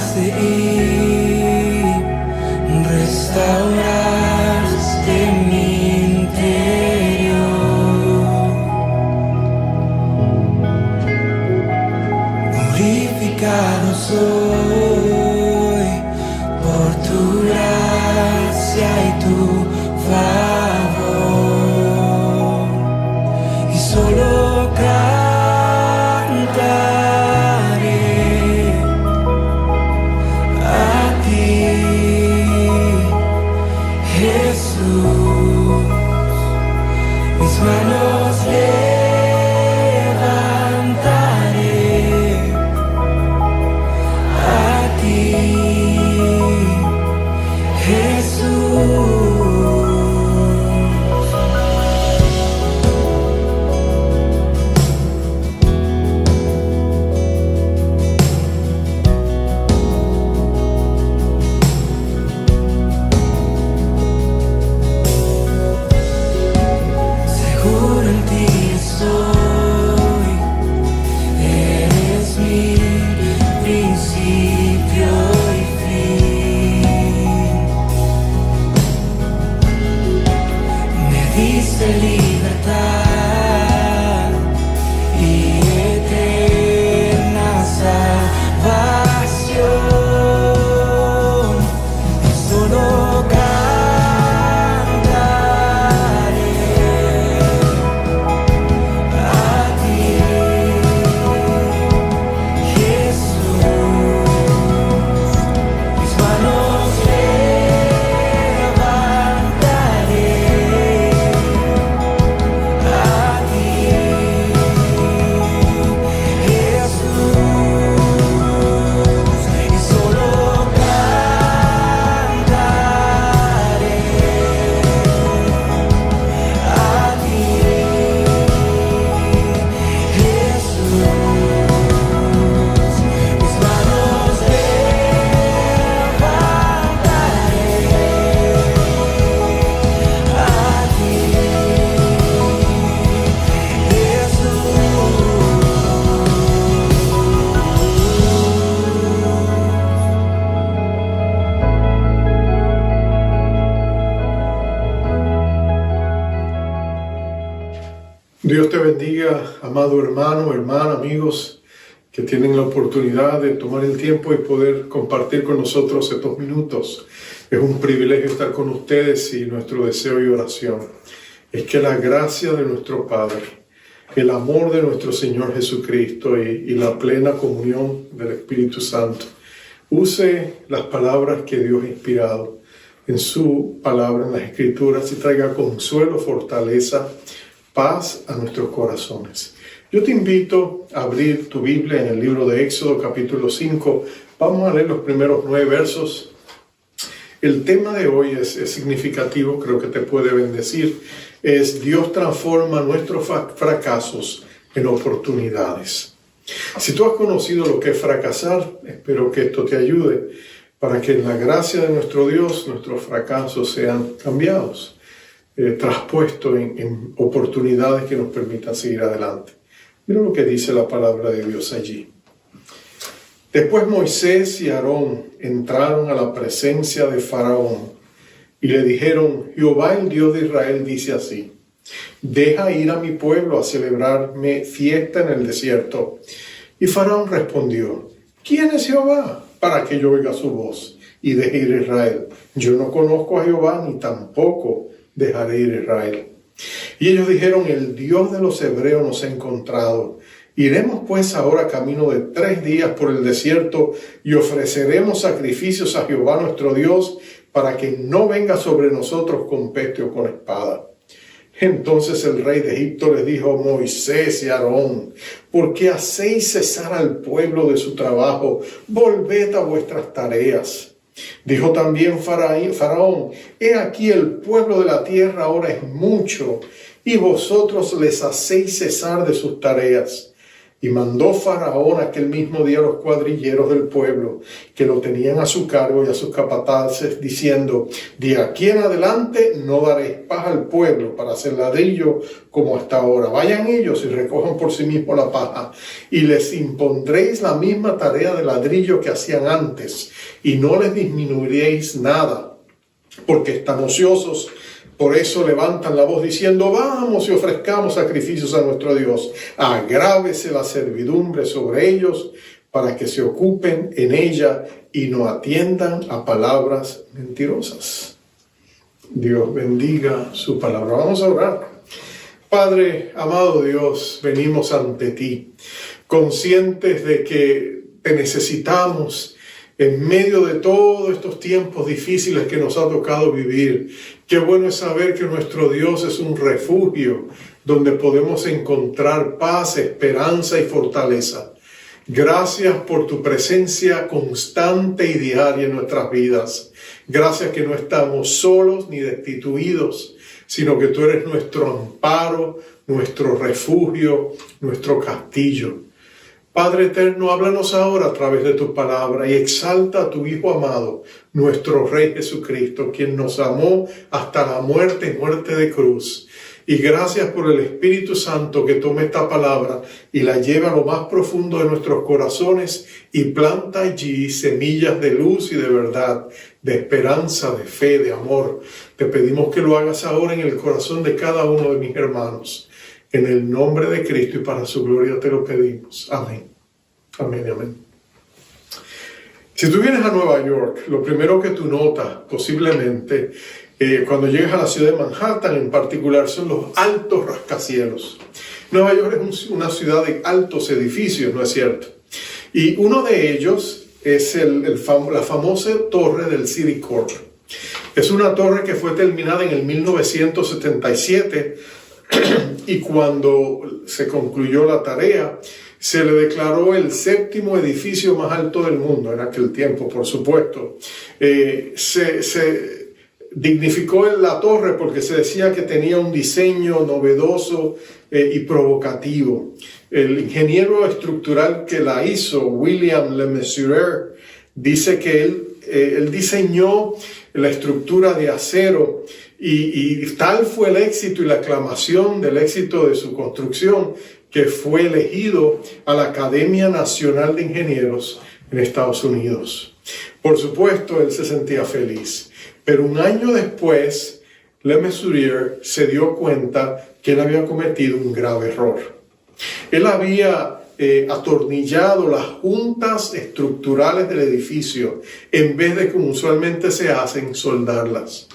tocaste y restauraste mi interior. Purificado soy por tu gracia y tu favor, y solo cantaré a ti, Jesús. Mis manos levantaré a ti, Jesús. Seguro en ti estoy, eres mi principio y fin. Me diste libertad y eterna salvación. Solo cantaré a ti, Jesús. Mis manos levantaré a ti, Jesús. Y solo cantaré a ti, Jesús. Mis manos levantaré a ti, Dios te bendiga, amado hermano, hermana, amigos que tienen la oportunidad de tomar el tiempo y poder compartir con nosotros estos minutos. Es un privilegio estar con ustedes y nuestro deseo y oración es que la gracia de nuestro Padre, el amor de nuestro Señor Jesucristo y la plena comunión del Espíritu Santo use las palabras que Dios ha inspirado en su palabra, en las Escrituras, y traiga consuelo, fortaleza, paz a nuestros corazones. Yo te invito a abrir tu Biblia en el libro de Éxodo, capítulo 5. Vamos a leer los primeros 9 versos. El tema de hoy es significativo, creo que te puede bendecir. Es Dios transforma nuestros fracasos en oportunidades. Si tú has conocido lo que es fracasar, espero que esto te ayude para que en la gracia de nuestro Dios nuestros fracasos sean cambiados, traspuestos en oportunidades que nos permitan seguir adelante. Mira lo que dice la palabra de Dios allí. Después Moisés y Aarón entraron a la presencia de Faraón y le dijeron: Jehová, el Dios de Israel, dice así: deja ir a mi pueblo a celebrarme fiesta en el desierto. Y Faraón respondió: ¿quién es Jehová para que yo oiga su voz y deje ir a Israel? Yo no conozco a Jehová, ni tampoco dejaré ir a Israel. Y ellos dijeron: el Dios de los hebreos nos ha encontrado. Iremos pues ahora camino de 3 días por el desierto y ofreceremos sacrificios a Jehová nuestro Dios para que no venga sobre nosotros con peste o con espada. Entonces el rey de Egipto les dijo a Moisés y a Aarón: ¿por qué hacéis cesar al pueblo de su trabajo? Volved a vuestras tareas. Dijo también Faraón: he aquí el pueblo de la tierra ahora es mucho, y vosotros les hacéis cesar de sus tareas. Y mandó Faraón aquel mismo día a los cuadrilleros del pueblo que lo tenían a su cargo y a sus capataces, diciendo: de aquí en adelante no daréis paja al pueblo para hacer ladrillo como hasta ahora. Vayan ellos y recojan por sí mismos la paja, y les impondréis la misma tarea de ladrillo que hacían antes, y no les disminuiréis nada, porque están ociosos. Por eso levantan la voz diciendo: vamos y ofrezcamos sacrificios a nuestro Dios. Agrávese la servidumbre sobre ellos para que se ocupen en ella y no atiendan a palabras mentirosas. Dios bendiga su palabra. Vamos a orar. Padre, amado Dios, venimos ante ti, conscientes de que te necesitamos en medio de todos estos tiempos difíciles que nos ha tocado vivir. Qué bueno es saber que nuestro Dios es un refugio donde podemos encontrar paz, esperanza y fortaleza. Gracias por tu presencia constante y diaria en nuestras vidas. Gracias que no estamos solos ni destituidos, sino que tú eres nuestro amparo, nuestro refugio, nuestro castillo. Padre eterno, háblanos ahora a través de tu palabra y exalta a tu Hijo amado, nuestro Rey Jesucristo, quien nos amó hasta la muerte y muerte de cruz. Y gracias por el Espíritu Santo que toma esta palabra y la lleva a lo más profundo de nuestros corazones y planta allí semillas de luz y de verdad, de esperanza, de fe, de amor. Te pedimos que lo hagas ahora en el corazón de cada uno de mis hermanos. En el nombre de Cristo y para su gloria te lo pedimos. Amén. Amén y amén. Si tú vienes a Nueva York, lo primero que tú notas posiblemente cuando llegas a la ciudad de Manhattan en particular son los altos rascacielos. Nueva York es una ciudad de altos edificios, ¿no es cierto? Y uno de ellos es la famosa torre del Citicorp. Es una torre que fue terminada en el 1977 y cuando se concluyó la tarea, se le declaró el 7º edificio más alto del mundo en aquel tiempo, por supuesto. Se dignificó en la torre porque se decía que tenía un diseño novedoso y provocativo. El ingeniero estructural que la hizo, William Le Mesurier, dice que él diseñó la estructura de acero y tal fue el éxito y la aclamación del éxito de su construcción que fue elegido a la Academia Nacional de Ingenieros en Estados Unidos. Por supuesto, él se sentía feliz, pero un año después, Le Mesurier se dio cuenta que él había cometido un grave error. Él había atornillado las juntas estructurales del edificio en vez de, como usualmente se hacen, soldarlas.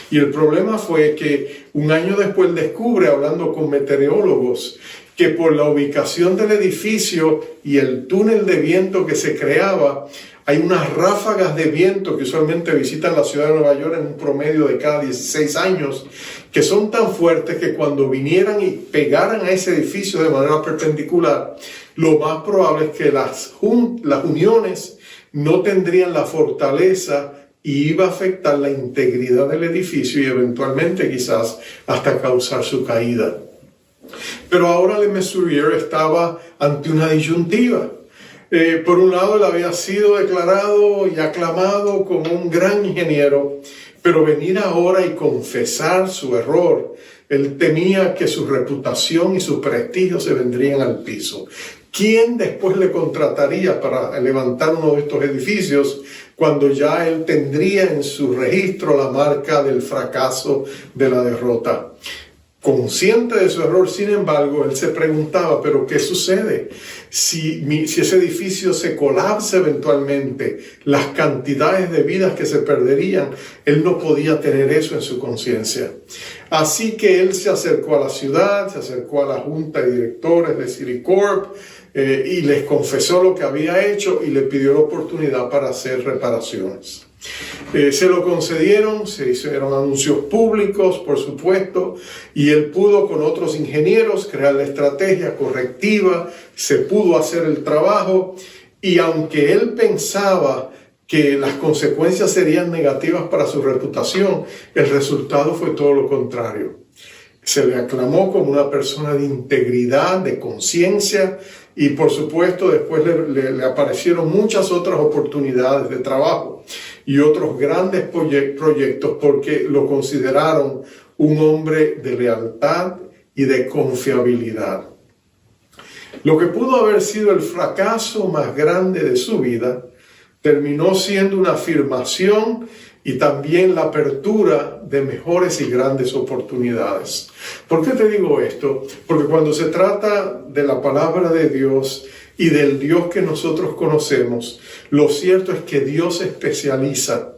Y el problema fue que un año después descubre, hablando con meteorólogos, que por la ubicación del edificio y el túnel de viento que se creaba, hay unas ráfagas de viento que usualmente visitan la ciudad de Nueva York en un promedio de cada 16 años, que son tan fuertes que cuando vinieran y pegaran a ese edificio de manera perpendicular, lo más probable es que las uniones no tendrían la fortaleza y iba a afectar la integridad del edificio y eventualmente quizás hasta causar su caída. Pero ahora Le Mesurier estaba ante una disyuntiva. Por un lado, él había sido declarado y aclamado como un gran ingeniero, pero venir ahora y confesar su error, él temía que su reputación y su prestigio se vendrían al piso. ¿Quién después le contrataría para levantar uno de estos edificios cuando ya él tendría en su registro la marca del fracaso, de la derrota? Consciente de su error, sin embargo, él se preguntaba, ¿pero qué sucede? Si ese edificio se colapsa eventualmente, las cantidades de vidas que se perderían, él no podía tener eso en su conciencia. Así que él se acercó a la ciudad, se acercó a la junta de directores de Citicorp y les confesó lo que había hecho y le pidió la oportunidad para hacer reparaciones. Se lo concedieron, se hicieron anuncios públicos, por supuesto, y él pudo con otros ingenieros crear la estrategia correctiva, se pudo hacer el trabajo, y aunque él pensaba que las consecuencias serían negativas para su reputación, el resultado fue todo lo contrario. Se le aclamó como una persona de integridad, de conciencia, Y por supuesto después le aparecieron muchas otras oportunidades de trabajo y otros grandes proyectos porque lo consideraron un hombre de lealtad y de confiabilidad. Lo que pudo haber sido el fracaso más grande de su vida terminó siendo una afirmación y también la apertura de mejores y grandes oportunidades. ¿Por qué te digo esto? Porque cuando se trata de la palabra de Dios y del Dios que nosotros conocemos, lo cierto es que Dios se especializa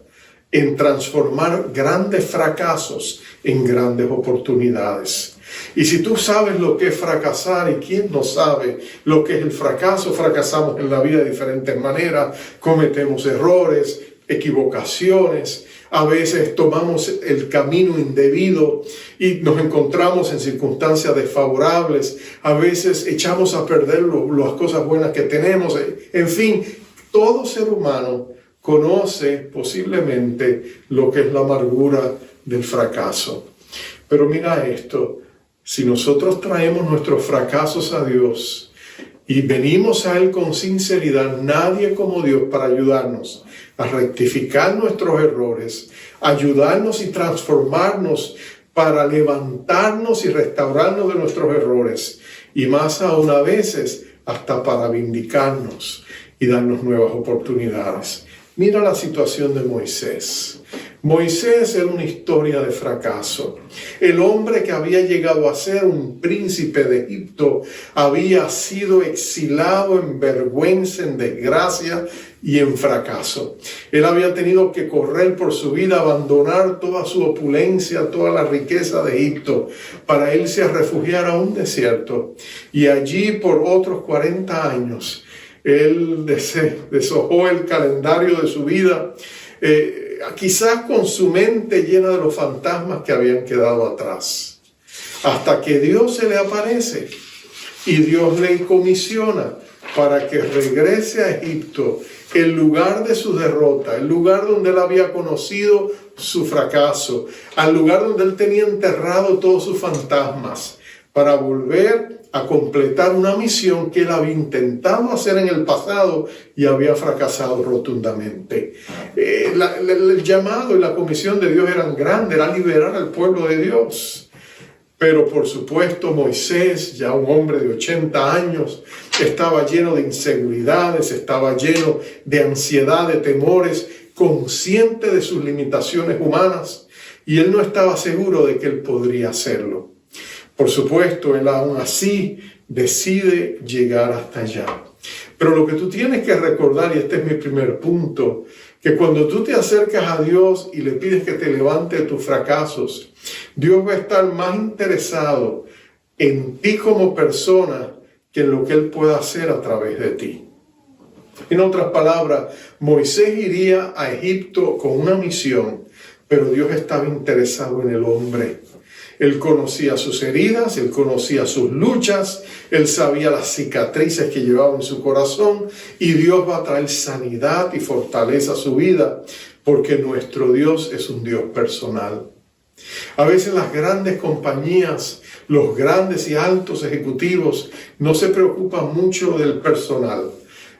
en transformar grandes fracasos en grandes oportunidades. Y si tú sabes lo que es fracasar, y quién no sabe lo que es el fracaso, fracasamos en la vida de diferentes maneras, cometemos errores, equivocaciones, a veces tomamos el camino indebido y nos encontramos en circunstancias desfavorables, a veces echamos a perder las cosas buenas que tenemos, en fin, todo ser humano conoce posiblemente lo que es la amargura del fracaso. Pero mira esto, si nosotros traemos nuestros fracasos a Dios y venimos a Él con sinceridad, nadie como Dios para ayudarnos a rectificar nuestros errores, ayudarnos y transformarnos para levantarnos y restaurarnos de nuestros errores, y más aún a veces hasta para vindicarnos y darnos nuevas oportunidades. Mira la situación de Moisés. Moisés era una historia de fracaso. El hombre que había llegado a ser un príncipe de Egipto había sido exilado en vergüenza, en desgracia y en fracaso. Él había tenido que correr por su vida, abandonar toda su opulencia, toda la riqueza de Egipto, para irse a refugiar a un desierto. Y allí por otros 40 años, él deshojó el calendario de su vida, quizás con su mente llena de los fantasmas que habían quedado atrás, hasta que Dios se le aparece y Dios le comisiona para que regrese a Egipto, el lugar de su derrota, el lugar donde él había conocido su fracaso, al lugar donde él tenía enterrado todos sus fantasmas, para volver a completar una misión que él había intentado hacer en el pasado y había fracasado rotundamente. El llamado y la comisión de Dios eran grandes, era liberar al pueblo de Dios. Pero por supuesto Moisés, ya un hombre de 80 años, estaba lleno de inseguridades, estaba lleno de ansiedad, de temores, consciente de sus limitaciones humanas, y él no estaba seguro de que él podría hacerlo. Por supuesto, él aún así decide llegar hasta allá. Pero lo que tú tienes que recordar, y este es mi primer punto, que cuando tú te acercas a Dios y le pides que te levante de tus fracasos, Dios va a estar más interesado en ti como persona que en lo que Él pueda hacer a través de ti. En otras palabras, Moisés iría a Egipto con una misión, pero Dios estaba interesado en el hombre. Él conocía sus heridas, él conocía sus luchas, él sabía las cicatrices que llevaba en su corazón, y Dios va a traer sanidad y fortaleza a su vida, porque nuestro Dios es un Dios personal. A veces las grandes compañías, los grandes y altos ejecutivos no se preocupan mucho del personal,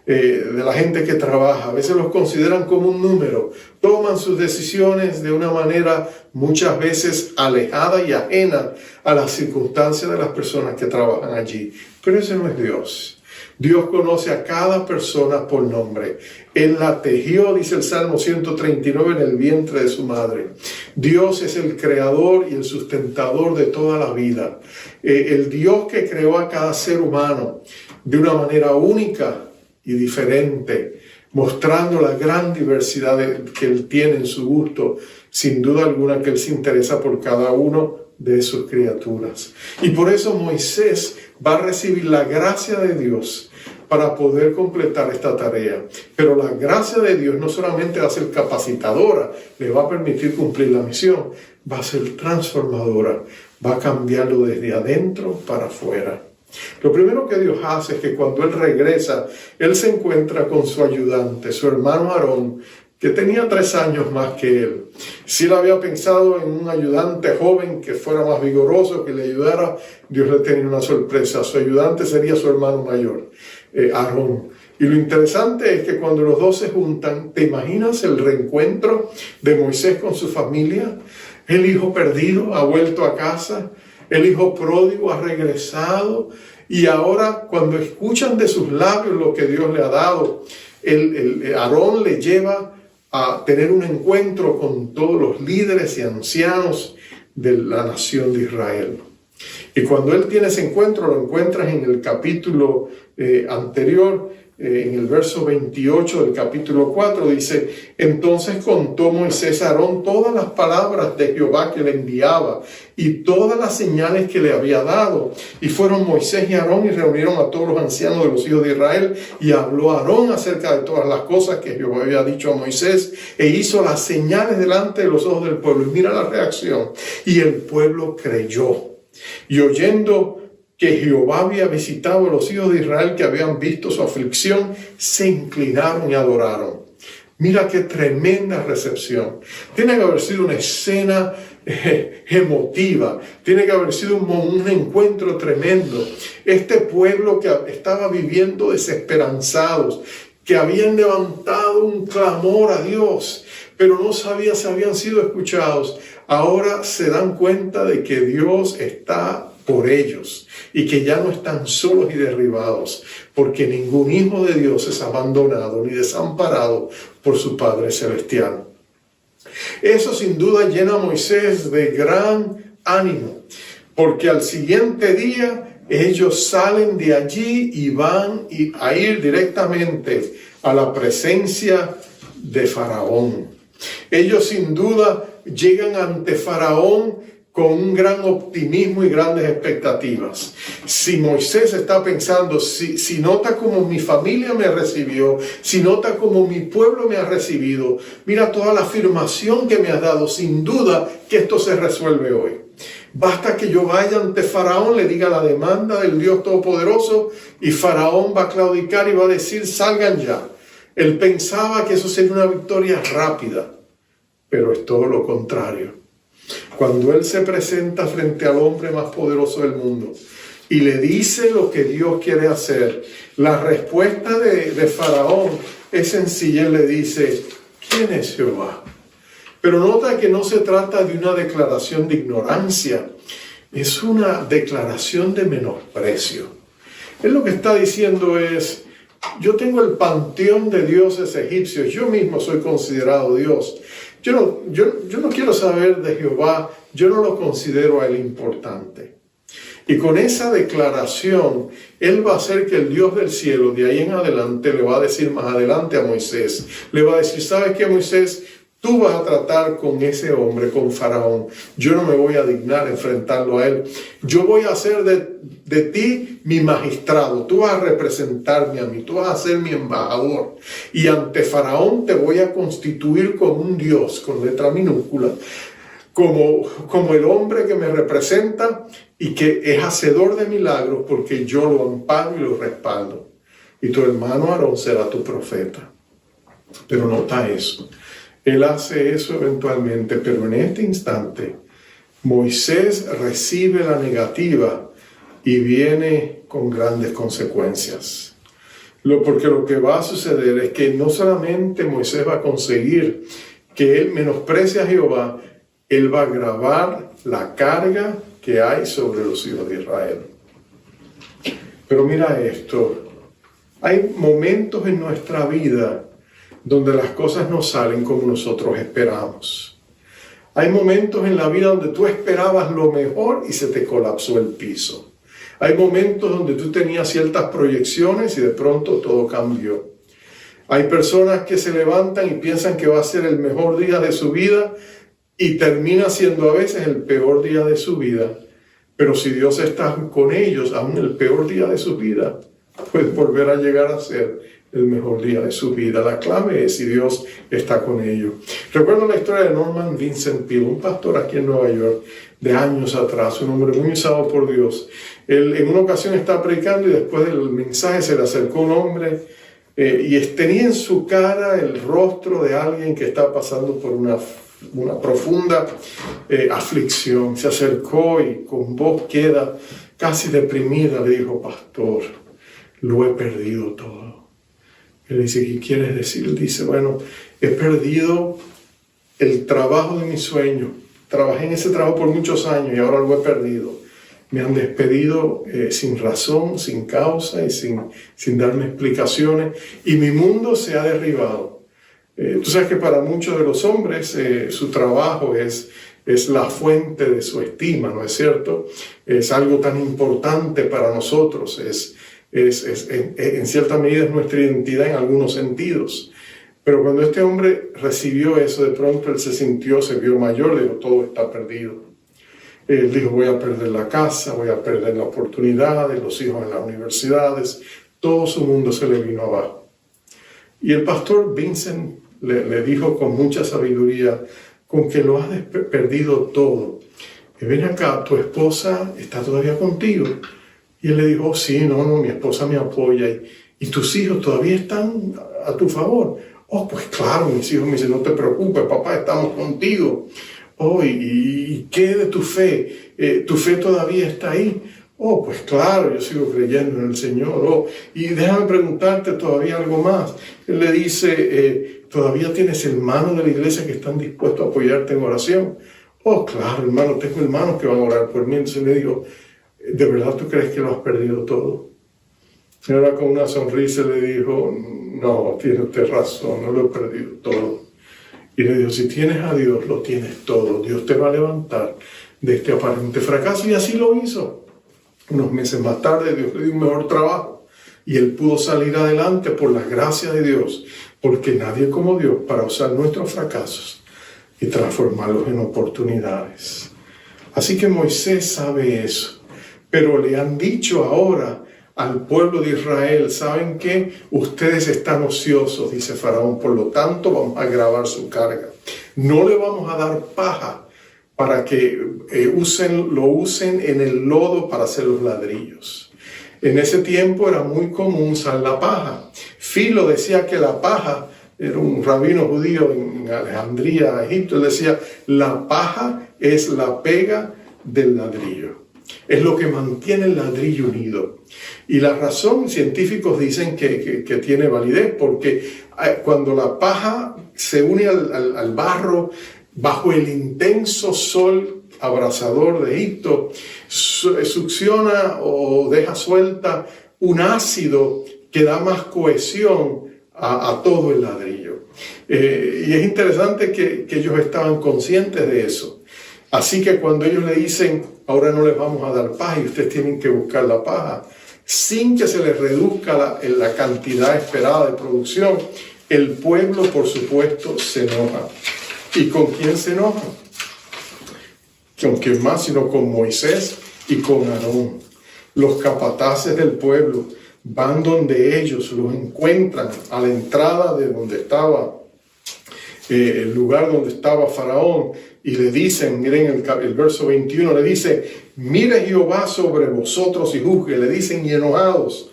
de la gente que trabaja. A veces los consideran como un número, toman sus decisiones de una manera muchas veces alejada y ajena a las circunstancias de las personas que trabajan allí. Pero ese no es Dios. Dios conoce a cada persona por nombre. Él la tejió, dice el Salmo 139, en el vientre de su madre. Dios es el creador y el sustentador de toda la vida. El Dios que creó a cada ser humano de una manera única y diferente, mostrando la gran diversidad que Él tiene en su gusto, sin duda alguna que Él se interesa por cada uno de sus criaturas. Y por eso Moisés va a recibir la gracia de Dios para poder completar esta tarea. Pero la gracia de Dios no solamente va a ser capacitadora, le va a permitir cumplir la misión, va a ser transformadora, va a cambiarlo desde adentro para afuera. Lo primero que Dios hace es que cuando Él regresa, Él se encuentra con su ayudante, su hermano Aarón, que tenía 3 años más que él. Si él había pensado en un ayudante joven que fuera más vigoroso, que le ayudara, Dios le tenía una sorpresa. Su ayudante sería su hermano mayor, Aarón. Y lo interesante es que cuando los dos se juntan, ¿te imaginas el reencuentro de Moisés con su familia? El hijo perdido ha vuelto a casa, el hijo pródigo ha regresado, y ahora cuando escuchan de sus labios lo que Dios le ha dado, Aarón le lleva a tener un encuentro con todos los líderes y ancianos de la nación de Israel. Y cuando él tiene ese encuentro, lo encuentras en el capítulo anterior, en el verso 28 del capítulo 4, dice: entonces contó Moisés a Aarón todas las palabras de Jehová que le enviaba y todas las señales que le había dado. Y fueron Moisés y Aarón y reunieron a todos los ancianos de los hijos de Israel, y habló Aarón acerca de todas las cosas que Jehová había dicho a Moisés, e hizo las señales delante de los ojos del pueblo. Y mira la reacción: y el pueblo creyó. Y oyendo que Jehová había visitado a los hijos de Israel que habían visto su aflicción, se inclinaron y adoraron. Mira qué tremenda recepción. Tiene que haber sido una escena emotiva. Tiene que haber sido un encuentro tremendo. Este pueblo que estaba viviendo desesperanzados, que habían levantado un clamor a Dios, pero no sabía si habían sido escuchados, ahora se dan cuenta de que Dios está por ellos y que ya no están solos y derribados, porque ningún hijo de Dios es abandonado ni desamparado por su Padre Celestial. Eso sin duda llena a Moisés de gran ánimo, porque al siguiente día ellos salen de allí y van a ir directamente a la presencia de Faraón. Ellos sin duda llegan ante Faraón con un gran optimismo y grandes expectativas. Si Moisés está pensando, si nota como mi familia me recibió, si nota como mi pueblo me ha recibido, mira toda la afirmación que me has dado, sin duda que esto se resuelve hoy. Basta que yo vaya ante Faraón, le diga la demanda del Dios Todopoderoso, y Faraón va a claudicar y va a decir: salgan ya. Él pensaba que eso sería una victoria rápida, pero es todo lo contrario. Cuando él se presenta frente al hombre más poderoso del mundo y le dice lo que Dios quiere hacer, la respuesta de Faraón es sencilla. Él le dice: ¿quién es Jehová? Pero nota que no se trata de una declaración de ignorancia, es una declaración de menosprecio. Él lo que está diciendo es: yo tengo el panteón de dioses egipcios, yo mismo soy considerado Dios. Yo no quiero saber de Jehová, yo no lo considero a él importante. Y con esa declaración, él va a hacer que el Dios del cielo, de ahí en adelante, le va a decir más adelante a Moisés, le va a decir: ¿sabes qué, Moisés? Tú vas a tratar con ese hombre, con Faraón. Yo no me voy a dignar a enfrentarlo a él. Yo voy a hacer de ti mi magistrado. Tú vas a representarme a mí. Tú vas a ser mi embajador. Y ante Faraón te voy a constituir como un Dios, con letra minúscula, como el hombre que me representa y que es hacedor de milagros, porque yo lo amparo y lo respaldo. Y tu hermano Aarón será tu profeta. Pero nota eso. Él hace eso eventualmente, pero en este instante Moisés recibe la negativa y viene con grandes consecuencias. Porque lo que va a suceder es que no solamente Moisés va a conseguir que él menosprecie a Jehová, él va a agravar la carga que hay sobre los hijos de Israel. Pero mira esto, hay momentos en nuestra vida donde las cosas no salen como nosotros esperamos. Hay momentos en la vida donde tú esperabas lo mejor y se te colapsó el piso. Hay momentos donde tú tenías ciertas proyecciones y de pronto todo cambió. Hay personas que se levantan y piensan que va a ser el mejor día de su vida y termina siendo a veces el peor día de su vida. Pero si Dios está con ellos, aún el peor día de su vida puede volver a llegar a ser el mejor día de su vida. La clave es si Dios está con ellos. Recuerdo la historia de Norman Vincent Peale, un pastor aquí en Nueva York de años atrás, un hombre muy usado por Dios. Él en una ocasión estaba predicando y después del mensaje se le acercó un hombre y tenía en su cara el rostro de alguien que está pasando por una profunda aflicción. Se acercó y con voz queda casi deprimida le dijo: pastor, lo he perdido todo. Él le dice: ¿qué quieres decir? Dice: bueno, he perdido el trabajo de mi sueño. Trabajé en ese trabajo por muchos años y ahora lo he perdido. Me han despedido sin razón, sin causa y sin darme explicaciones. Y mi mundo se ha derribado. Tú sabes que para muchos de los hombres su trabajo es la fuente de su estima, ¿no es cierto? Es algo tan importante para nosotros. En cierta medida es nuestra identidad en algunos sentidos. Pero cuando este hombre recibió eso, de pronto él se vio mayor, dijo: todo está perdido. Él dijo: voy a perder la casa, voy a perder la oportunidad de los hijos en las universidades. Todo su mundo se le vino abajo. Y el pastor Vincent le dijo con mucha sabiduría: con que lo has perdido todo, ven acá, tu esposa está todavía contigo. Y él le dijo: oh, sí, no, mi esposa me apoya. ¿Y tus hijos todavía están a tu favor? Oh, pues claro, mis hijos me dicen: no te preocupes, papá, estamos contigo. Oh, ¿y qué de tu fe? ¿Tu fe todavía está ahí? Oh, pues claro, yo sigo creyendo en el Señor. Oh, y déjame preguntarte todavía algo más. Él le dice: ¿todavía tienes hermanos de la iglesia que están dispuestos a apoyarte en oración? Oh, claro, hermano, tengo hermanos que van a orar por mí. Entonces le digo: ¿de verdad tú crees que lo has perdido todo? Y ahora con una sonrisa le dijo: no, tiene usted razón, no lo he perdido todo. Y le dijo: si tienes a Dios, lo tienes todo. Dios te va a levantar de este aparente fracaso. Y así lo hizo. Unos meses más tarde, Dios le dio un mejor trabajo. Y él pudo salir adelante por la gracia de Dios. Porque nadie como Dios para usar nuestros fracasos y transformarlos en oportunidades. Así que Moisés sabe eso. Pero le han dicho ahora al pueblo de Israel: ¿saben qué? Ustedes están ociosos, dice Faraón, por lo tanto vamos a agravar su carga. No le vamos a dar paja para que lo usen en el lodo para hacer los ladrillos. En ese tiempo era muy común usar la paja. Filo decía que la paja, era un rabino judío en Alejandría, Egipto, él decía: la paja es la pega del ladrillo. Es lo que mantiene el ladrillo unido. Y la razón, científicos dicen que tiene validez, porque cuando la paja se une al barro bajo el intenso sol abrasador de Egipto, succiona o deja suelta un ácido que da más cohesión a todo el ladrillo. Y es interesante que ellos estaban conscientes de eso. Así que cuando ellos le dicen: ahora no les vamos a dar paja y ustedes tienen que buscar la paja, sin que se les reduzca la cantidad esperada de producción, el pueblo, por supuesto, se enoja. ¿Y con quién se enoja? ¿Con quién más? Sino con Moisés y con Aarón. Los capataces del pueblo van donde ellos, los encuentran a la entrada de donde estaba el lugar donde estaba Faraón, y le dicen, miren el verso 21, le dice: mire Jehová sobre vosotros y juzgue. Le dicen, y enojados: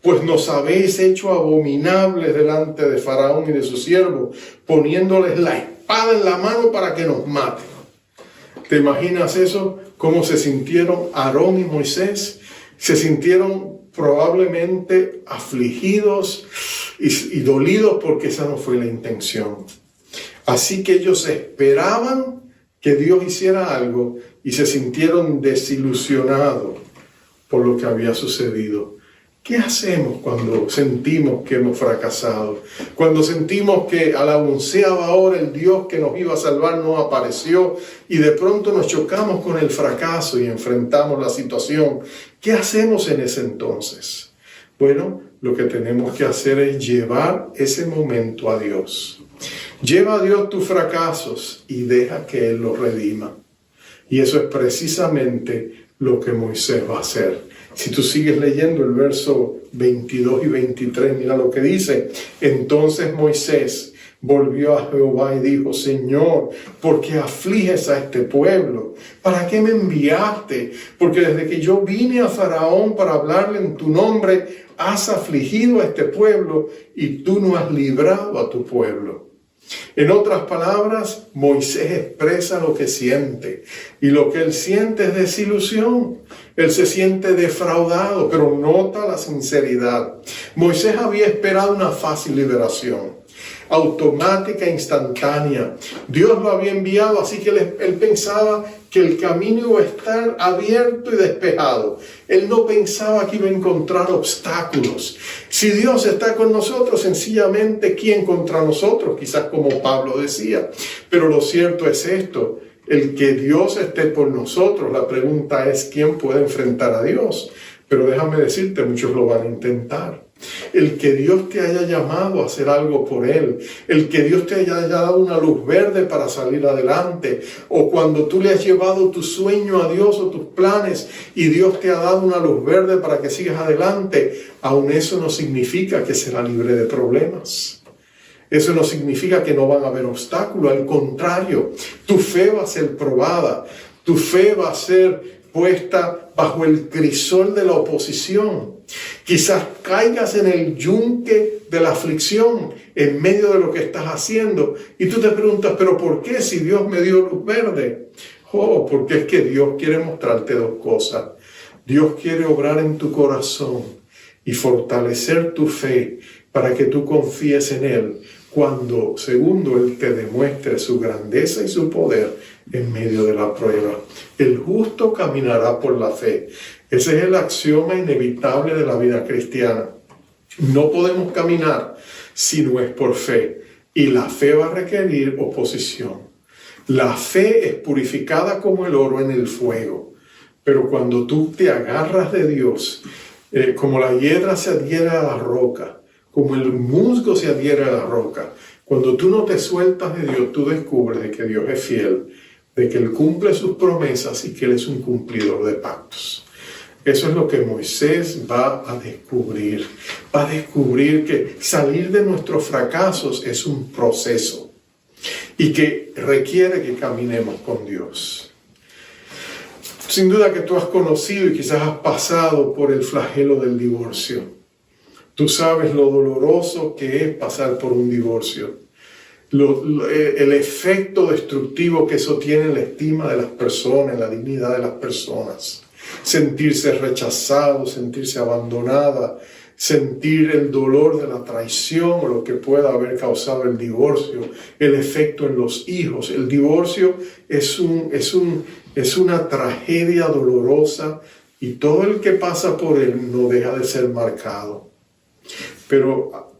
pues nos habéis hecho abominables delante de Faraón y de sus siervos, poniéndoles la espada en la mano para que nos maten. ¿Te imaginas eso? ¿Cómo se sintieron Aarón y Moisés? Se sintieron probablemente afligidos y dolidos, porque esa no fue la intención. Así que ellos esperaban que Dios hiciera algo y se sintieron desilusionados por lo que había sucedido. ¿Qué hacemos cuando sentimos que hemos fracasado? Cuando sentimos que a la 11ª hora el Dios que nos iba a salvar no apareció y de pronto nos chocamos con el fracaso y enfrentamos la situación. ¿Qué hacemos en ese entonces? Bueno, lo que tenemos que hacer es llevar ese momento a Dios. Lleva a Dios tus fracasos y deja que Él los redima. Y eso es precisamente lo que Moisés va a hacer. Si tú sigues leyendo el verso 22 y 23, mira lo que dice. Entonces Moisés volvió a Jehová y dijo: Señor, ¿por qué afliges a este pueblo? ¿Para qué me enviaste? Porque desde que yo vine a Faraón para hablarle en tu nombre, has afligido a este pueblo y tú no has librado a tu pueblo. En otras palabras, Moisés expresa lo que siente, y lo que él siente es desilusión. Él se siente defraudado, pero nota la sinceridad. Moisés había esperado una fácil liberación, automática, instantánea. Dios lo había enviado, así que él pensaba que el camino iba a estar abierto y despejado. Él no pensaba que iba a encontrar obstáculos. Si Dios está con nosotros, sencillamente, ¿quién contra nosotros? Quizás como Pablo decía. Pero lo cierto es esto: el que Dios esté por nosotros, la pregunta es ¿quién puede enfrentar a Dios? Pero déjame decirte, muchos lo van a intentar. El que Dios te haya llamado a hacer algo por Él, el que Dios te haya dado una luz verde para salir adelante, o cuando tú le has llevado tu sueño a Dios o tus planes y Dios te ha dado una luz verde para que sigas adelante, aún eso no significa que será libre de problemas. Eso no significa que no van a haber obstáculos. Al contrario, tu fe va a ser probada, tu fe va a ser puesta bajo el crisol de la oposición. Quizás caigas en el yunque de la aflicción en medio de lo que estás haciendo y tú te preguntas: ¿pero por qué si Dios me dio luz verde? Porque es que Dios quiere mostrarte dos cosas. Dios quiere obrar en tu corazón y fortalecer tu fe para que tú confíes en Él cuando, segundo, Él te demuestre su grandeza y su poder en medio de la prueba. El justo caminará por la fe. Ese es el axioma inevitable de la vida cristiana. No podemos caminar si no es por fe. Y la fe va a requerir oposición. La fe es purificada como el oro en el fuego. Pero cuando tú te agarras de Dios, como la hiedra se adhiere a la roca, como el musgo se adhiere a la roca, cuando tú no te sueltas de Dios, tú descubres de que Dios es fiel, de que Él cumple sus promesas y que Él es un cumplidor de pactos. Eso es lo que Moisés va a descubrir. Va a descubrir que salir de nuestros fracasos es un proceso y que requiere que caminemos con Dios. Sin duda que tú has conocido y quizás has pasado por el flagelo del divorcio. Tú sabes lo doloroso que es pasar por un divorcio. El efecto destructivo que eso tiene en la estima de las personas, en la dignidad de las personas. Sentirse rechazado, sentirse abandonada, sentir el dolor de la traición o lo que pueda haber causado el divorcio, el efecto en los hijos. El divorcio es una tragedia dolorosa y todo el que pasa por él no deja de ser marcado. Pero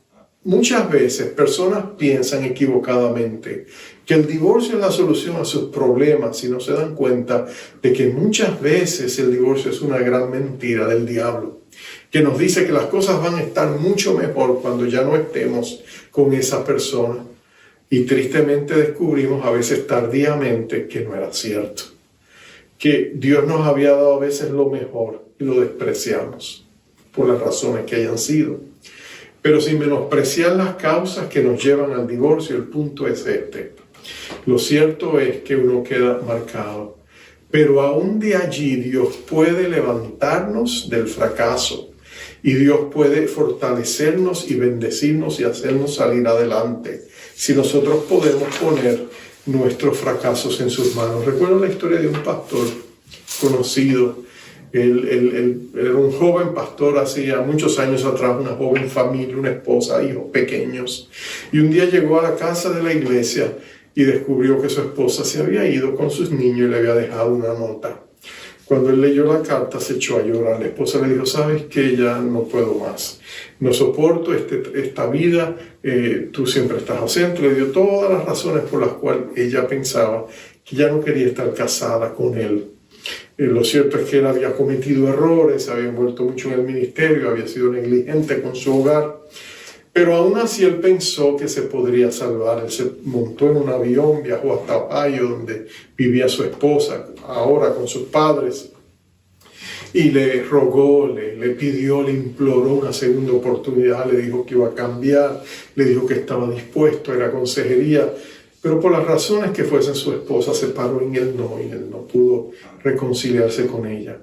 muchas veces personas piensan equivocadamente que el divorcio es la solución a sus problemas y no se dan cuenta de que muchas veces el divorcio es una gran mentira del diablo, que nos dice que las cosas van a estar mucho mejor cuando ya no estemos con esa persona. Y tristemente descubrimos a veces tardíamente que no era cierto, que Dios nos había dado a veces lo mejor y lo despreciamos por las razones que hayan sido. Pero sin menospreciar las causas que nos llevan al divorcio, el punto es este. Lo cierto es que uno queda marcado. Pero aún de allí Dios puede levantarnos del fracaso. Y Dios puede fortalecernos y bendecirnos y hacernos salir adelante. Si nosotros podemos poner nuestros fracasos en sus manos. Recuerdo la historia de un pastor conocido. Él era un joven pastor hacía muchos años atrás, una joven familia, una esposa, hijos pequeños. Y un día llegó a la casa de la iglesia y descubrió que su esposa se había ido con sus niños y le había dejado una nota. Cuando él leyó la carta se echó a llorar. La esposa le dijo: ¿sabes qué? Ya no puedo más. No soporto esta vida. Tú siempre estás ausente. Le dio todas las razones por las cuales ella pensaba que ya no quería estar casada con él. Lo cierto es que él había cometido errores, había envuelto mucho en el ministerio, había sido negligente con su hogar, pero aún así él pensó que se podría salvar. Él se montó en un avión, viajó hasta Ohio, donde vivía su esposa, ahora con sus padres, y le rogó, le pidió, le imploró una segunda oportunidad, le dijo que iba a cambiar, le dijo que estaba dispuesto, era consejería, pero por las razones que fuesen su esposa se paró en él no, y él no pudo reconciliarse con ella.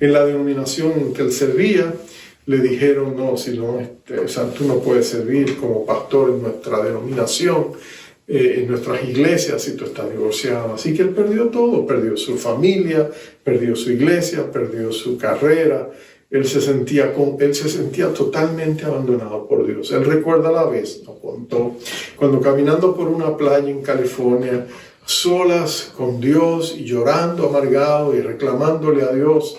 En la denominación en que él servía, le dijeron, no, si no, o sea, tú no puedes servir como pastor en nuestra denominación, en nuestras iglesias, si tú estás divorciado. Así que él perdió todo, perdió su familia, perdió su iglesia, perdió su carrera. Él se sentía totalmente abandonado por Dios. Él recuerda la vez, nos contó, cuando caminando por una playa en California, solas con Dios y llorando amargado y reclamándole a Dios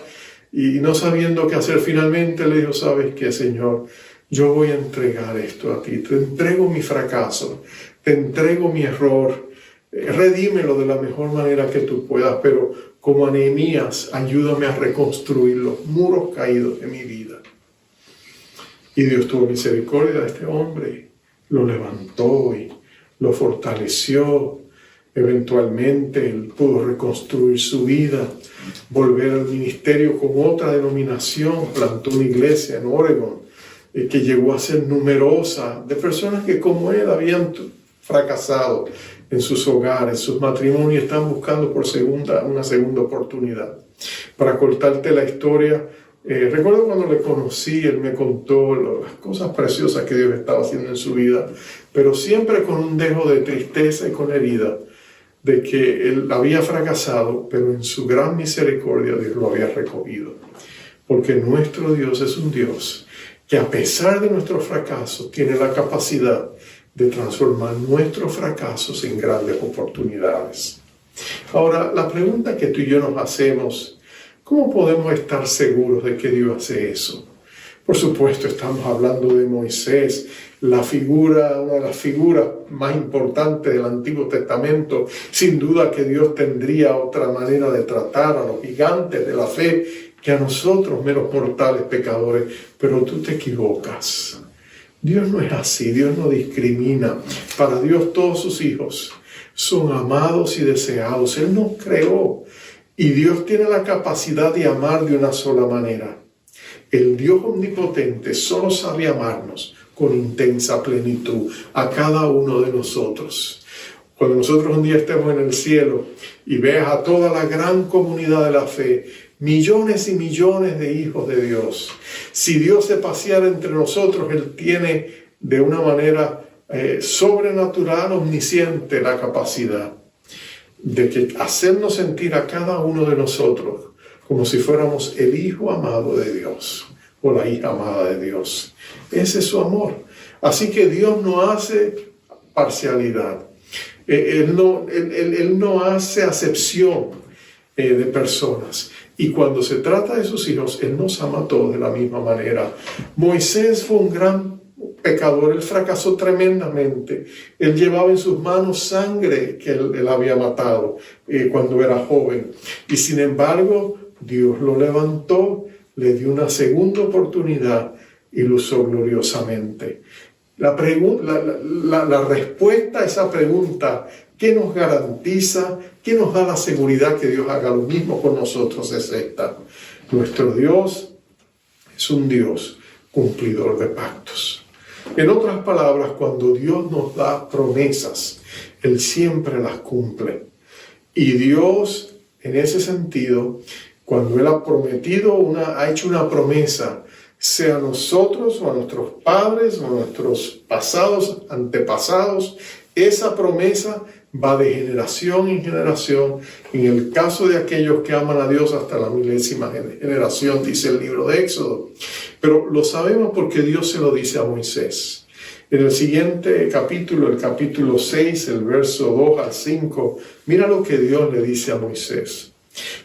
y no sabiendo qué hacer, finalmente le dijo, ¿sabes qué, Señor? Yo voy a entregar esto a ti, te entrego mi fracaso, te entrego mi error, redímelo de la mejor manera que tú puedas, pero como a Nehemías, ayúdame a reconstruir los muros caídos de mi vida. Y Dios tuvo misericordia de este hombre, lo levantó y lo fortaleció. Eventualmente él pudo reconstruir su vida, volver al ministerio con otra denominación, plantó una iglesia en Oregon, que llegó a ser numerosa, de personas que como él habían fracasado en sus hogares, sus matrimonios, están buscando por una segunda oportunidad. Para cortarte la historia, recuerdo cuando le conocí, él me contó las cosas preciosas que Dios estaba haciendo en su vida, pero siempre con un dejo de tristeza y con herida, de que él había fracasado, pero en su gran misericordia Dios lo había recogido. Porque nuestro Dios es un Dios que a pesar de nuestros fracasos tiene la capacidad de transformar nuestros fracasos en grandes oportunidades. Ahora, la pregunta que tú y yo nos hacemos, ¿cómo podemos estar seguros de que Dios hace eso? Por supuesto, estamos hablando de Moisés, una de las figuras más importantes del Antiguo Testamento. Sin duda que Dios tendría otra manera de tratar a los gigantes de la fe que a nosotros, meros mortales pecadores, pero tú te equivocas. Dios no es así, Dios no discrimina. Para Dios todos sus hijos son amados y deseados. Él nos creó y Dios tiene la capacidad de amar de una sola manera. El Dios omnipotente solo sabe amarnos con intensa plenitud a cada uno de nosotros. Cuando nosotros un día estemos en el cielo y veas a toda la gran comunidad de la fe, millones y millones de hijos de Dios, si Dios se paseara entre nosotros, Él tiene de una manera sobrenatural, omnisciente, la capacidad de hacernos sentir a cada uno de nosotros como si fuéramos el hijo amado de Dios o la hija amada de Dios. Ese es su amor. Así que Dios no hace parcialidad. Él no hace acepción de personas. Y cuando se trata de sus hijos, Él nos ama a todos de la misma manera. Moisés fue un gran pecador, él fracasó tremendamente. Él llevaba en sus manos sangre que él había matado cuando era joven. Y sin embargo, Dios lo levantó, le dio una segunda oportunidad y lo usó gloriosamente. La respuesta a esa pregunta, ¿qué nos garantiza, qué nos da la seguridad que Dios haga lo mismo con nosotros? Es esta: nuestro Dios es un Dios cumplidor de pactos. En otras palabras, cuando Dios nos da promesas, Él siempre las cumple. Y Dios, en ese sentido, cuando Él ha hecho una promesa, sea a nosotros o a nuestros padres o a nuestros antepasados, esa promesa va de generación en generación. En el caso de aquellos que aman a Dios, hasta la 1000ª generación, dice el libro de Éxodo. Pero lo sabemos porque Dios se lo dice a Moisés. En el siguiente capítulo, el capítulo 6, el verso 2 al 5, mira lo que Dios le dice a Moisés.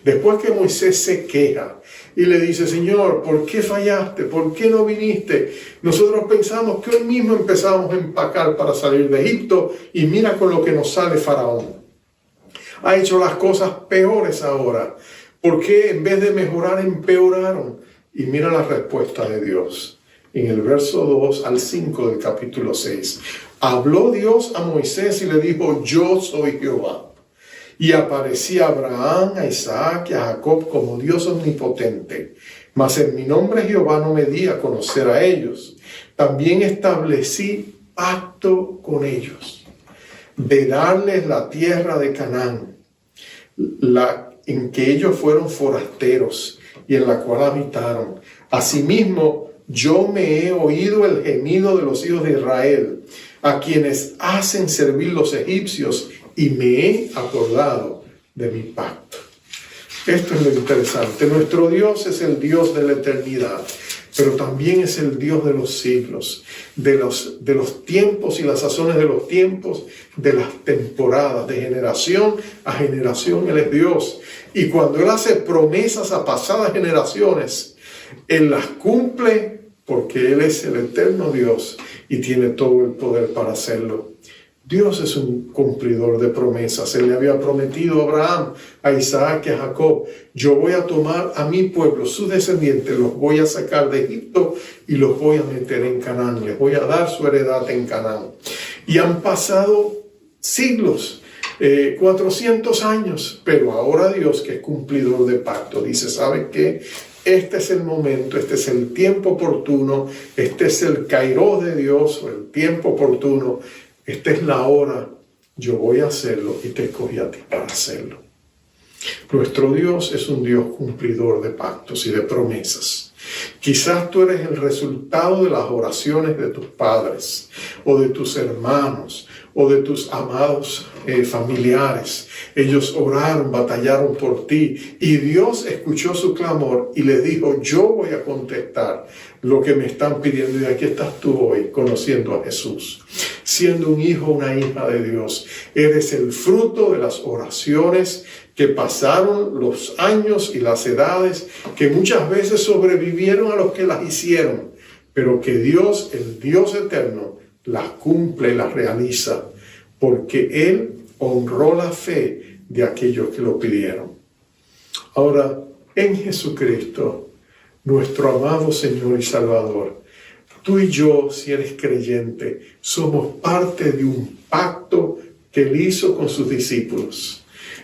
Después que Moisés se queja y le dice: Señor, ¿por qué fallaste? ¿Por qué no viniste? Nosotros pensamos que hoy mismo empezamos a empacar para salir de Egipto y mira con lo que nos sale Faraón. Ha hecho las cosas peores ahora. ¿Por qué en vez de mejorar empeoraron? Y mira la respuesta de Dios. En el verso 2 al 5 del capítulo 6. Habló Dios a Moisés y le dijo: Yo soy Jehová. Y aparecía a Abraham, a Isaac y a Jacob como Dios omnipotente. Mas en mi nombre Jehová no me di a conocer a ellos. También establecí pacto con ellos, de darles la tierra de Canaán, en que ellos fueron forasteros y en la cual habitaron. Asimismo, yo me he oído el gemido de los hijos de Israel, a quienes hacen servir los egipcios, y me he acordado de mi pacto. Esto es lo interesante. Nuestro Dios es el Dios de la eternidad, pero también es el Dios de los siglos, de los tiempos y las sazones de los tiempos, de las temporadas, de generación a generación. Él es Dios. Y cuando Él hace promesas a pasadas generaciones, Él las cumple porque Él es el eterno Dios y tiene todo el poder para hacerlo. Dios es un cumplidor de promesas. Él le había prometido a Abraham, a Isaac y a Jacob: yo voy a tomar a mi pueblo, sus descendientes, los voy a sacar de Egipto y los voy a meter en Canaán. Les voy a dar su heredad en Canaán. Y han pasado siglos, 400 años, pero ahora Dios, que es cumplidor de pacto, dice: ¿saben qué? Este es el momento, este es el tiempo oportuno, este es el kairos de Dios, o el tiempo oportuno. Esta es la hora, yo voy a hacerlo y te escogí a ti para hacerlo. Nuestro Dios es un Dios cumplidor de pactos y de promesas. Quizás tú eres el resultado de las oraciones de tus padres, o de tus hermanos, o de tus amados familiares. Ellos oraron, batallaron por ti, y Dios escuchó su clamor y le dijo: yo voy a contestar lo que me están pidiendo. Y aquí estás tú hoy, conociendo a Jesús, siendo un hijo, una hija de Dios. Eres el fruto de las oraciones que pasaron los años y las edades, que muchas veces sobrevivieron a los que las hicieron, pero que Dios, el Dios eterno, las cumple y las realiza, porque Él honró la fe de aquellos que lo pidieron. Ahora, en Jesucristo, nuestro amado Señor y Salvador, tú y yo, si eres creyente, somos parte de un pacto que Él hizo con sus discípulos.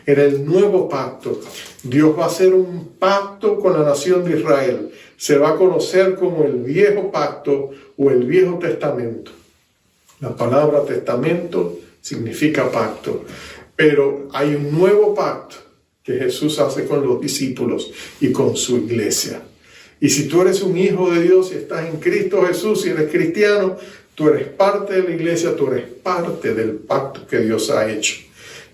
Era el nuevo pacto. Dios va a hacer un pacto con la nación de Israel. Se va a conocer como el viejo pacto o el viejo testamento. La palabra testamento significa pacto. Pero hay un nuevo pacto que Jesús hace con los discípulos y con su iglesia. Y si tú eres un hijo de Dios y estás en Cristo Jesús y eres cristiano, tú eres parte de la iglesia, tú eres parte del pacto que Dios ha hecho.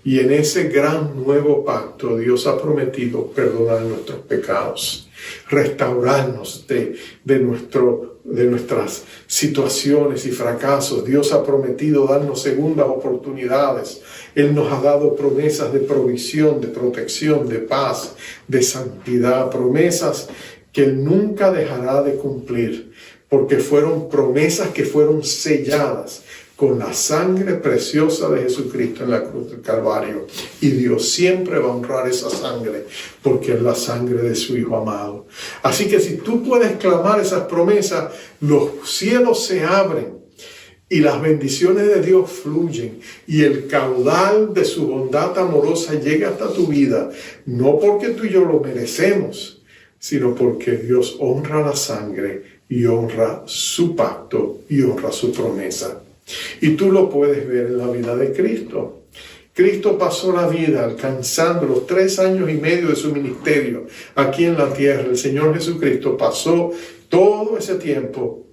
Y en ese gran nuevo pacto Dios ha prometido perdonar nuestros pecados, restaurarnos de nuestras situaciones y fracasos. Dios ha prometido darnos segundas oportunidades. Él nos ha dado promesas de provisión, de protección, de paz, de santidad, promesas que Él nunca dejará de cumplir, porque fueron promesas que fueron selladas con la sangre preciosa de Jesucristo en la cruz del Calvario. Y Dios siempre va a honrar esa sangre, porque es la sangre de su Hijo amado. Así que si tú puedes clamar esas promesas, los cielos se abren y las bendiciones de Dios fluyen, y el caudal de su bondad amorosa llega hasta tu vida, no porque tú y yo lo merecemos, sino porque Dios honra la sangre y honra su pacto y honra su promesa. Y tú lo puedes ver en la vida de Cristo. Cristo pasó la vida alcanzando los 3 años y medio de su ministerio aquí en la tierra. El Señor Jesucristo pasó todo ese tiempo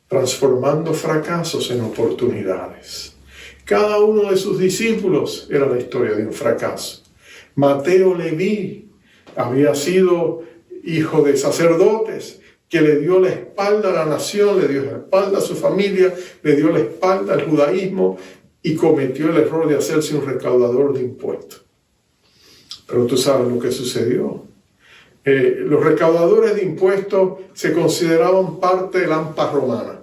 transformando fracasos en oportunidades. Cada uno de sus discípulos era la historia de un fracaso. Mateo Leví había sido hijo de sacerdotes, que le dio la espalda a la nación, le dio la espalda a su familia, le dio la espalda al judaísmo y cometió el error de hacerse un recaudador de impuestos. Pero tú sabes lo que sucedió. Los recaudadores de impuestos se consideraban parte de la AMPA romana,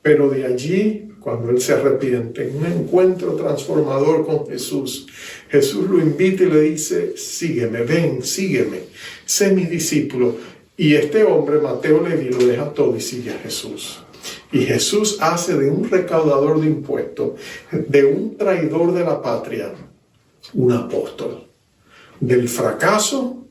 pero de allí, cuando él se arrepiente, en un encuentro transformador con Jesús, Jesús lo invita y le dice: sígueme, ven, sígueme, sé mi discípulo. Y este hombre, Mateo Leví, lo deja todo y sigue a Jesús. Y Jesús hace de un recaudador de impuestos, de un traidor de la patria, un apóstol. Del fracaso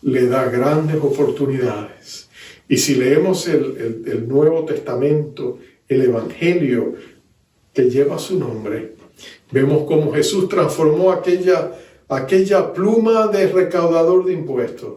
le da grandes oportunidades. Y si leemos el Nuevo Testamento, el Evangelio que lleva su nombre, vemos cómo Jesús transformó aquella pluma de recaudador de impuestos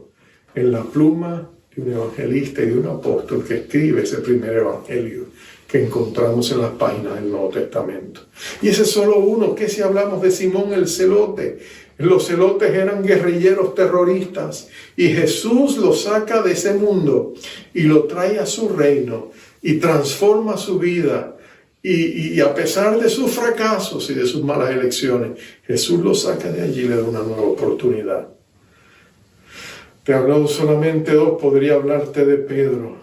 en la pluma de un evangelista y de un apóstol que escribe ese primer evangelio que encontramos en las páginas del Nuevo Testamento. Y ese es solo uno. ¿Qué si hablamos de Simón el celote? Los celotes eran guerrilleros terroristas y Jesús los saca de ese mundo y lo trae a su reino y transforma su vida. Y a pesar de sus fracasos y de sus malas elecciones, Jesús lo saca de allí y le da una nueva oportunidad. Te he hablado solamente dos. Podría hablarte de Pedro,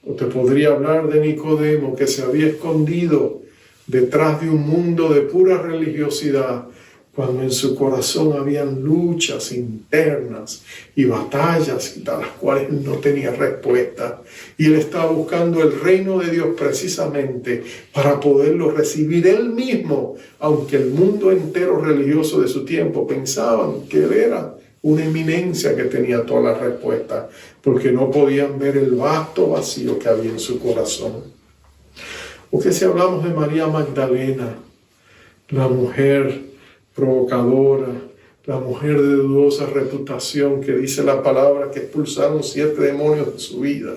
o te podría hablar de Nicodemo, que se había escondido detrás de un mundo de pura religiosidad, cuando en su corazón habían luchas internas y batallas a las cuales no tenía respuesta. Y él estaba buscando el reino de Dios precisamente para poderlo recibir él mismo, aunque el mundo entero religioso de su tiempo pensaban que él era una eminencia que tenía todas las respuestas, porque no podían ver el vasto vacío que había en su corazón. O que si hablamos de María Magdalena, la mujer provocadora, la mujer de dudosa reputación, que dice la palabra que expulsaron 7 demonios de su vida.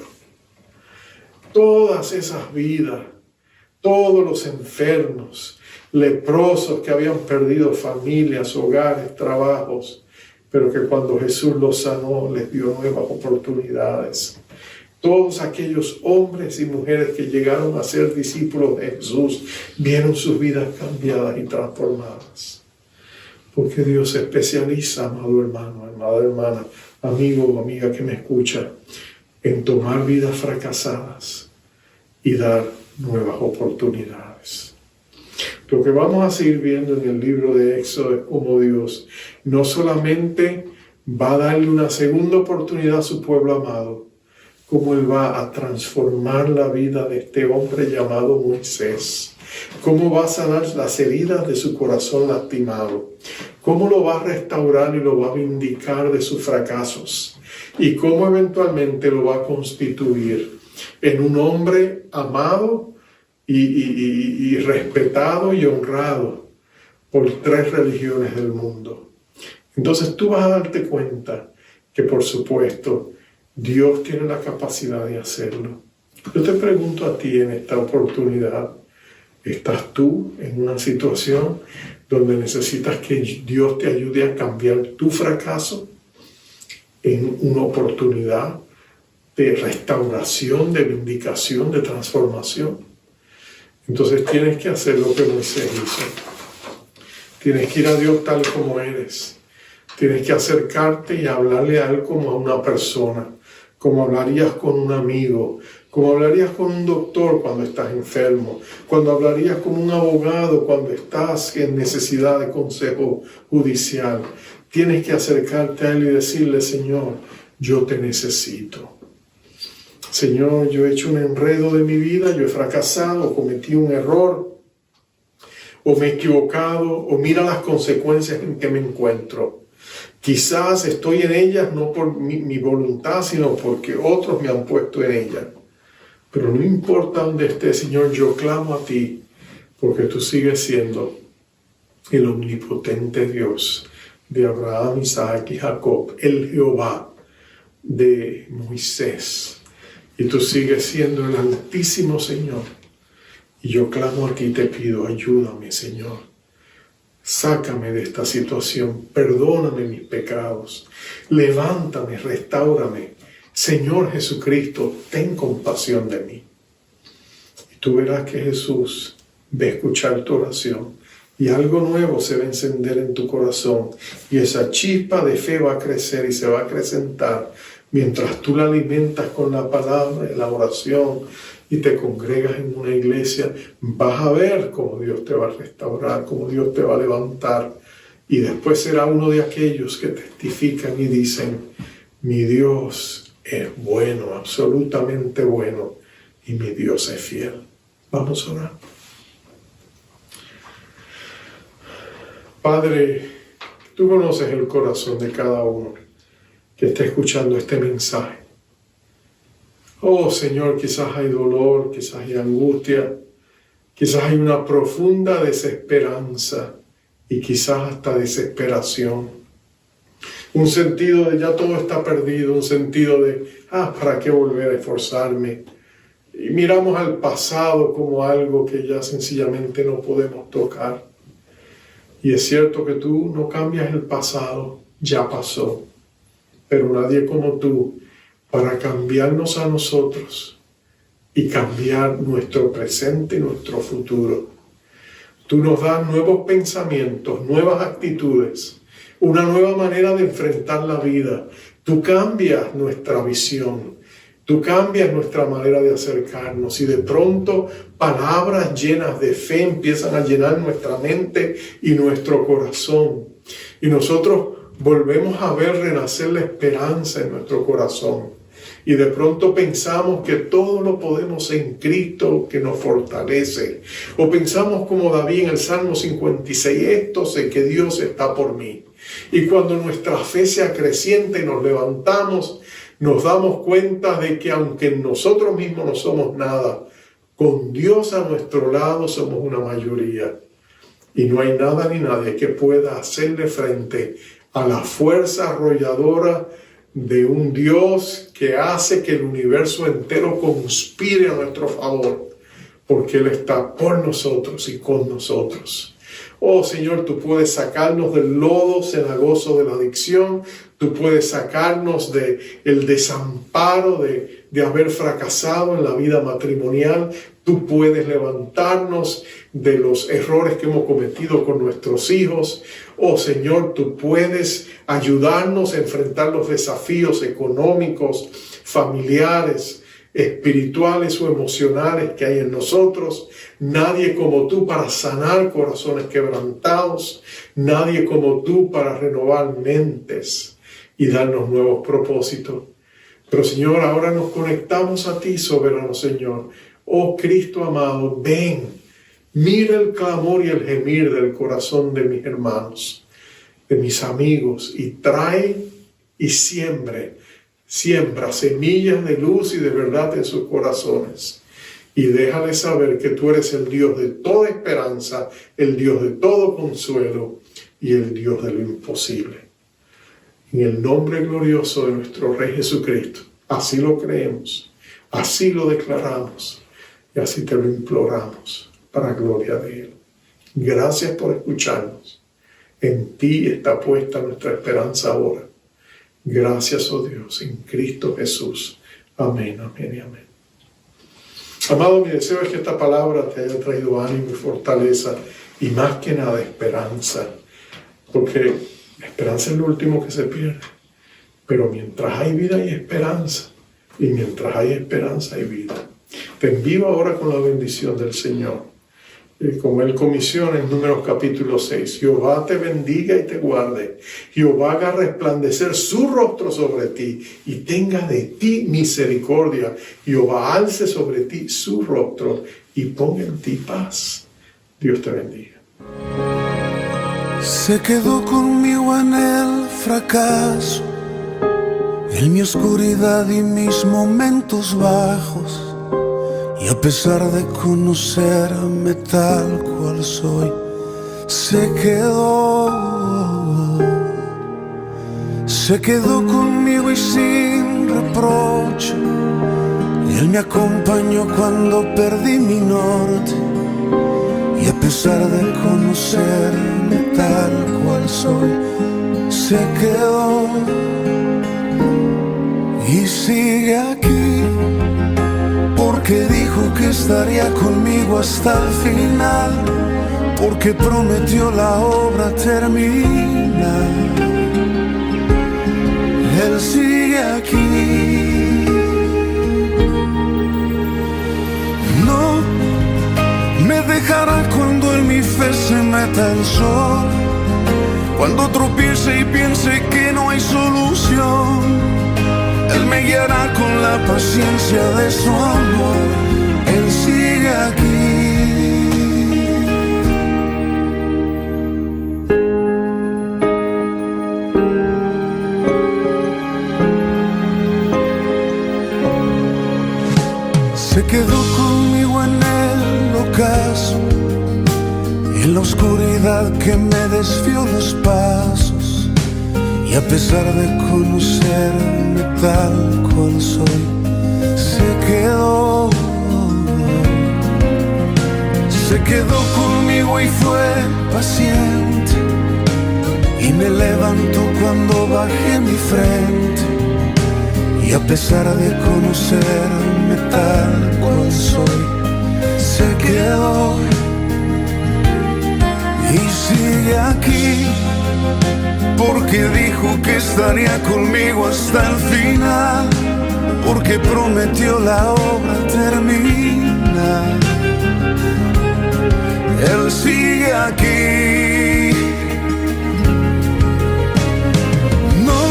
Todas esas vidas, todos los enfermos, leprosos que habían perdido familias, hogares, trabajos, pero que cuando Jesús los sanó les dio nuevas oportunidades. Todos aquellos hombres y mujeres que llegaron a ser discípulos de Jesús vieron sus vidas cambiadas y transformadas. Porque Dios se especializa, amado hermano, amada hermana, amigo o amiga que me escucha, en tomar vidas fracasadas y dar nuevas oportunidades. Lo que vamos a seguir viendo en el libro de Éxodo es cómo Dios no solamente va a darle una segunda oportunidad a su pueblo amado, cómo Él va a transformar la vida de este hombre llamado Moisés, cómo va a sanar las heridas de su corazón lastimado, cómo lo va a restaurar y lo va a vindicar de sus fracasos, y cómo eventualmente lo va a constituir en un hombre amado y respetado y honrado por 3 religiones del mundo. Entonces tú vas a darte cuenta que, por supuesto, Dios tiene la capacidad de hacerlo. Yo te pregunto a ti en esta oportunidad, ¿estás tú en una situación donde necesitas que Dios te ayude a cambiar tu fracaso en una oportunidad de restauración, de vindicación, de transformación? Entonces tienes que hacer lo que Moisés hizo. Tienes que ir a Dios tal como eres. Tienes que acercarte y hablarle a Él como a una persona, como hablarías con un amigo, como hablarías con un doctor cuando estás enfermo, cuando hablarías con un abogado cuando estás en necesidad de consejo judicial. Tienes que acercarte a Él y decirle: Señor, yo te necesito. Señor, yo he hecho un enredo de mi vida, yo he fracasado, cometí un error, o me he equivocado, o mira las consecuencias en que me encuentro. Quizás estoy en ellas no por mi voluntad, sino porque otros me han puesto en ellas. Pero no importa dónde esté, Señor, yo clamo a ti, porque tú sigues siendo el omnipotente Dios de Abraham, Isaac y Jacob, el Jehová de Moisés. Y tú sigues siendo el Altísimo Señor. Y yo clamo a ti y te pido: ayúdame, Señor. Sácame de esta situación. Perdóname mis pecados. Levántame, restáurame. Señor Jesucristo, ten compasión de mí. Y tú verás que Jesús va a escuchar tu oración. Y algo nuevo se va a encender en tu corazón. Y esa chispa de fe va a crecer y se va a acrecentar mientras tú la alimentas con la palabra, la oración, y te congregas en una iglesia. Vas a ver cómo Dios te va a restaurar, cómo Dios te va a levantar. Y después será uno de aquellos que testifican y dicen: mi Dios es bueno, absolutamente bueno, y mi Dios es fiel. Vamos a orar. Padre, Tú conoces el corazón de cada uno que está escuchando este mensaje. Oh Señor, quizás hay dolor, quizás hay angustia, quizás hay una profunda desesperanza y quizás hasta desesperación. Un sentido de ya todo está perdido, un sentido de, ¿para qué volver a esforzarme? Y miramos al pasado como algo que ya sencillamente no podemos tocar. Y es cierto que tú no cambias el pasado, ya pasó. Pero nadie como tú para cambiarnos a nosotros y cambiar nuestro presente y nuestro futuro. Tú nos das nuevos pensamientos, nuevas actitudes, una nueva manera de enfrentar la vida. Tú cambias nuestra visión, tú cambias nuestra manera de acercarnos y de pronto palabras llenas de fe empiezan a llenar nuestra mente y nuestro corazón. Y nosotros volvemos a ver renacer la esperanza en nuestro corazón. Y de pronto pensamos que todo lo podemos en Cristo que nos fortalece. O pensamos como David en el Salmo 56, esto sé que Dios está por mí. Y cuando nuestra fe se acreciente y nos levantamos, nos damos cuenta de que aunque nosotros mismos no somos nada, con Dios a nuestro lado somos una mayoría. Y no hay nada ni nadie que pueda hacerle frente a la fuerza arrolladora de un Dios que hace que el universo entero conspire a nuestro favor, porque Él está por nosotros y con nosotros. Oh Señor, tú puedes sacarnos del lodo cenagoso de la adicción, tú puedes sacarnos del desamparo de haber fracasado en la vida matrimonial, tú puedes levantarnos de los errores que hemos cometido con nuestros hijos. Oh Señor, tú puedes ayudarnos a enfrentar los desafíos económicos, familiares, espirituales o emocionales que hay en nosotros. Nadie como tú para sanar corazones quebrantados. Nadie como tú para renovar mentes y darnos nuevos propósitos. Pero Señor, ahora nos conectamos a ti, soberano Señor. Oh Cristo amado, ven, mira el clamor y el gemir del corazón de mis hermanos, de mis amigos, y trae y siembra semillas de luz y de verdad en sus corazones. Y déjales saber que tú eres el Dios de toda esperanza, el Dios de todo consuelo y el Dios de lo imposible. En el nombre glorioso de nuestro Rey Jesucristo, así lo creemos, así lo declaramos y así te lo imploramos para gloria de Él. Gracias por escucharnos. En ti está puesta nuestra esperanza ahora. Gracias, oh Dios, en Cristo Jesús. Amén, amén y amén. Amado, mi deseo es que esta palabra te haya traído ánimo y fortaleza y más que nada esperanza, porque la esperanza es lo último que se pierde. Pero mientras hay vida hay esperanza, y mientras hay esperanza hay vida. Te envío ahora con la bendición del Señor. Como Él comisiona en Números capítulo 6, Jehová te bendiga y te guarde. Jehová haga resplandecer su rostro sobre ti y tenga de ti misericordia. Jehová alce sobre ti su rostro y ponga en ti paz. Dios te bendiga. Se quedó conmigo en el fracaso, en mi oscuridad y mis momentos bajos. Y a pesar de conocerme tal cual soy, se quedó conmigo y sin reproche. Él me acompañó cuando perdí mi norte. Y a pesar de conocerme tal cual soy, se quedó y sigue aquí. Porque dijo que estaría conmigo hasta el final, porque prometió la obra terminar. Él sigue aquí. No me dejará cuando en mi fe se meta el sol, cuando tropiece y piense que no hay solución. Él me guiará con la paciencia de su amor. Él sigue aquí. verdad que me desvió los pasos, y a pesar de conocerme tal cual soy, se quedó conmigo y fue paciente, y me levantó cuando bajé mi frente, y a pesar de conocerme tal cual soy, se quedó y sigue aquí, porque dijo que estaría conmigo hasta el final, porque prometió la obra terminar. Él sigue aquí. No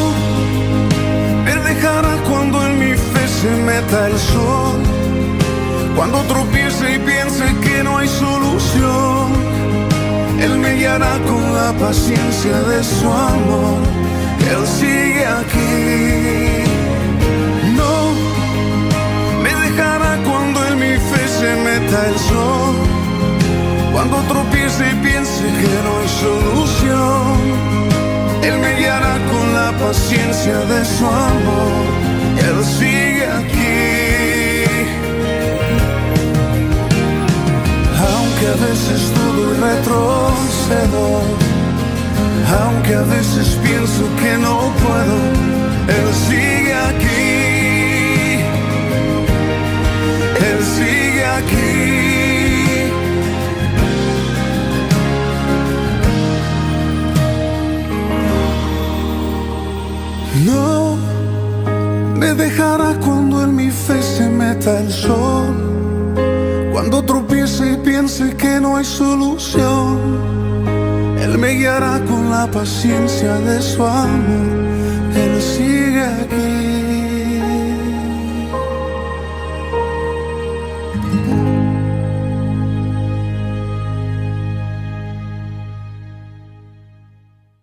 me dejará cuando en mi fe se meta el sol, cuando tropiece y piense que no hay solución. Él me guiará con la paciencia de su amor. Él sigue aquí. No me dejará cuando en mi fe se meta el sol, cuando tropiece y piense que no hay solución. Él me guiará con la paciencia de su amor. Él sigue aquí. Aunque a veces dudo y retrocedo, aunque a veces pienso que no puedo, Él sigue aquí. Él sigue aquí. No me dejará cuando en mi fe se meta el sol, cuando tropiece y piense que no hay solución. Él me guiará con la paciencia de su amor.